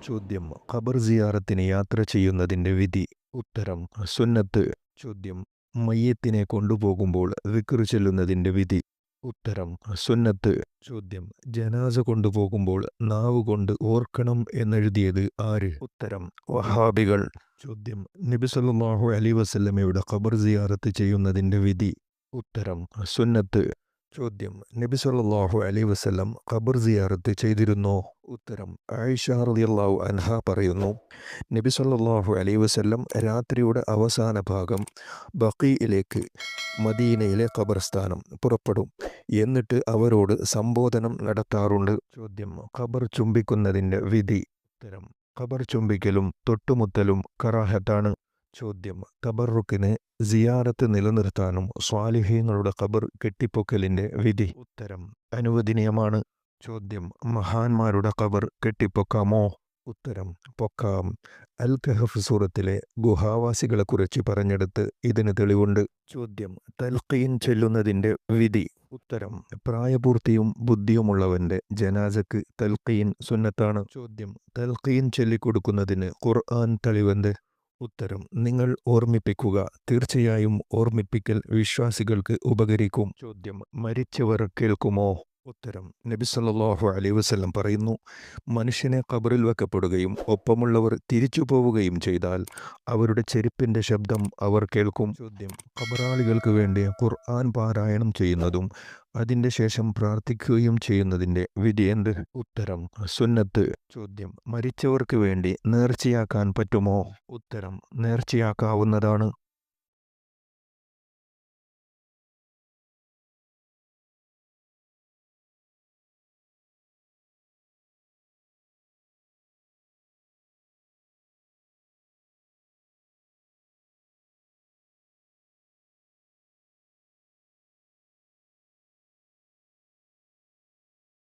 ചോദ്യം: ഖബർ സിയാറത്തിന് യാത്ര ചെയ്യുന്നതിൻ്റെ വിധി. ഉത്തരം: സുന്നത്ത്. ചോദ്യം: മയ്യത്തിനെ കൊണ്ടുപോകുമ്പോൾ ദിക്ർ ചൊല്ലുന്നതിൻ്റെ വിധി. ഉത്തരം: സുന്നത്ത്. ചോദ്യം: ജനാസ കൊണ്ടുപോകുമ്പോൾ നാവ് കൊണ്ട് ഓർക്കണം എന്നെഴുതിയത് ആര്? ഉത്തരം: വഹാബികൾ. ചോദ്യം: നബി സല്ലല്ലാഹു അലൈഹി വസല്ലമയുടെ ഖബർ സിയാറത്ത് ചെയ്യുന്നതിൻ്റെ വിധി. ഉത്തരം: സുന്നത്ത്. ചോദ്യം: നബി സല്ലല്ലാഹു അലൈഹി വസല്ലം ഖബർ സിയാറത്ത് ചെയ്തിരുന്നോ? ഉത്തരം: ആയിഷ റളിയല്ലാഹു അൻഹ പറയുന്നു, നബി സല്ലല്ലാഹു അലൈഹി വസല്ലം രാത്രിയുടെ അവസാന ഭാഗം ബഖീയിലേക്ക്, മദീനയിലെ ഖബർസ്ഥാനം പുറപ്പെടും. എന്നിട്ട് അവരോട് സംബോധനം നടത്താറുണ്ട്. ചോദ്യം: ഖബർ ചുംബിക്കുന്നതിൻ്റെ വിധി. ഉത്തരം: ഖബർ ചുംബിക്കലും തൊട്ടുമുത്തലും കറാഹത്താണ്. ചോദ്യം: തബറുക്കിന് സിയാറത്ത് നിലനിർത്താനും സ്വാലിഹീങ്ങളുടെ ഖബർ കെട്ടിപ്പൊക്കലിൻ്റെ വിധി. ഉത്തരം: അനുവദനീയമാണ്. ചോദ്യം: മഹാന്മാരുടെ ഖബർ കെട്ടിപ്പൊക്കാമോ? ഉത്തരം: പൊക്കാം. അൽ കഹഫ് സൂറത്തിലെ ഗുഹാവാസികളെക്കുറിച്ച് പറഞ്ഞെടുത്ത് ഇതിന് തെളിവുണ്ട്. ചോദ്യം: തൽഖീൻ ചൊല്ലുന്നതിൻ്റെ വിധി. ഉത്തരം: പ്രായപൂർത്തിയും ബുദ്ധിയുമുള്ളവൻ്റെ ജനാസക്ക് തൽഖീൻ സുന്നത്താണ്. ചോദ്യം: തൽഖീൻ ചൊല്ലിക്കൊടുക്കുന്നതിന് ഖുർആൻ തെളിവെന്ത്? ഉത്തരം: നിങ്ങൾ ഓർമ്മിപ്പിക്കുക. തീർച്ചയായും ഓർമ്മിപ്പിക്കൽ വിശ്വാസികൾക്ക് ഉപകരിക്കും. ചോദ്യം: മരിച്ചവർ കേൾക്കുമോ? ഉത്തരം: നബി സല്ലല്ലാഹു അലൈഹി വസല്ലം പറയുന്നു, മനുഷ്യനെ ഖബറിൽ വെക്കപ്പെടുകയും ഒപ്പമുള്ളവർ തിരിച്ചു പോവുകയും ചെയ്താൽ അവരുടെ ചെരുപ്പിൻ്റെ ശബ്ദം അവർ കേൾക്കും. ചോദ്യം: ഖബറാളികൾക്ക് വേണ്ടി ഖുർആൻ പാരായണം ചെയ്യുന്നതും അതിൻ്റെ ശേഷം പ്രാർത്ഥിക്കുകയും ചെയ്യുന്നതിൻ്റെ വിധി എന്ത്? ഉത്തരം: സുന്നത്ത്. ചോദ്യം: മരിച്ചവർക്ക് വേണ്ടി നേർച്ചയാക്കാൻ പറ്റുമോ? ഉത്തരം: നേർച്ചയാക്കാവുന്നതാണ്.